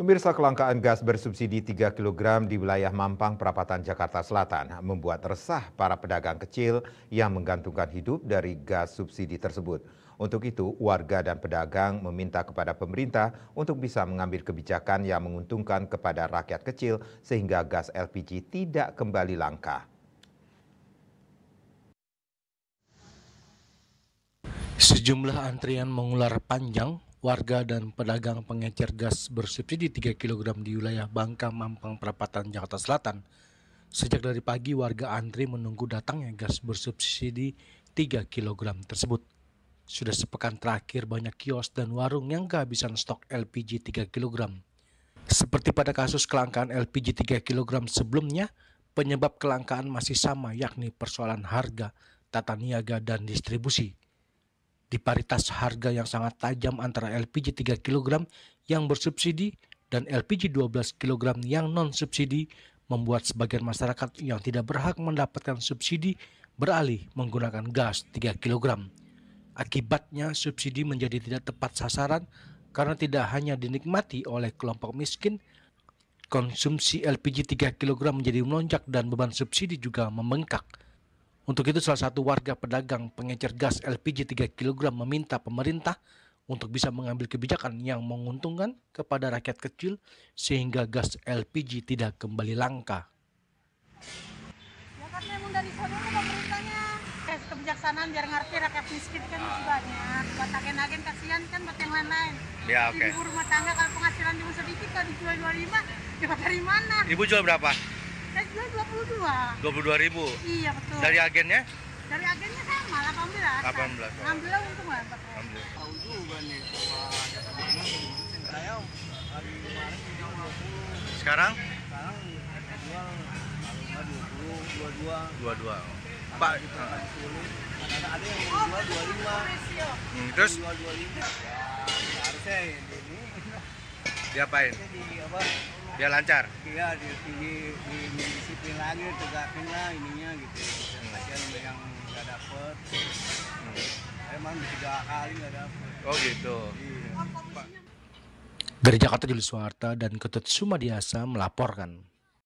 Pemirsa, kelangkaan gas bersubsidi 3 kg di wilayah Mampang, Perapatan, Jakarta Selatan membuat resah para pedagang kecil yang menggantungkan hidup dari gas subsidi tersebut. Untuk itu, warga dan pedagang meminta kepada pemerintah untuk bisa mengambil kebijakan yang menguntungkan kepada rakyat kecil sehingga gas LPG tidak kembali langka. Sejumlah antrian mengular panjang. Warga dan pedagang pengecer gas bersubsidi 3 kg di wilayah Bangka, Mampang, Perapatan, Jakarta Selatan. Sejak dari pagi warga antri menunggu datangnya gas bersubsidi 3 kg tersebut. Sudah sepekan terakhir banyak kios dan warung yang kehabisan stok LPG 3 kg. Seperti pada kasus kelangkaan LPG 3 kg sebelumnya, penyebab kelangkaan masih sama, yakni persoalan harga, tata niaga, dan distribusi. Disparitas harga yang sangat tajam antara LPG 3 kg yang bersubsidi dan LPG 12 kg yang non-subsidi membuat sebagian masyarakat yang tidak berhak mendapatkan subsidi beralih menggunakan gas 3 kg. Akibatnya subsidi menjadi tidak tepat sasaran karena tidak hanya dinikmati oleh kelompok miskin, konsumsi LPG 3 kg menjadi melonjak dan beban subsidi juga membengkak. Untuk itu salah satu warga pedagang pengecer gas LPG 3 kg meminta pemerintah untuk bisa mengambil kebijakan yang menguntungkan kepada rakyat kecil sehingga gas LPG tidak kembali langka. Ya karena emang dari sana pemerintahnya kebijaksanaan biar ngerti rakyat miskin kan masih banyak. Buat agen-agen kasihan kan buat yang lain-lain. Ya oke. Ibu rumah tangga kalau penghasilan cuma sedikit kalau dijual 25, dapat dari mana? Ibu jual berapa? Saya jual 22. 22.000. Iya betul. Dari agennya? Dari agennya sama 18. 18. Alhamdulillah untung lah. Alhamdulillah. Tahu juga nih bahwa ada temannya saya hari kemarin jual 20. Sekarang? Sekarang jual kalau nggak 20, 22. 22. Pak, Sulit. Ada yang mau jual 25. terus Jual 25. Ya harusnya ini diapain? di apa? Biar lancar. Iya di disiplin lagi, tegakin lah ininya gitu. Kasihan yang nggak dapet. Emang 3 kali nggak dapet. Oh gitu. Iya. Dari Jakarta, Julius Suharta dan Ketut Sumadiasa melaporkan.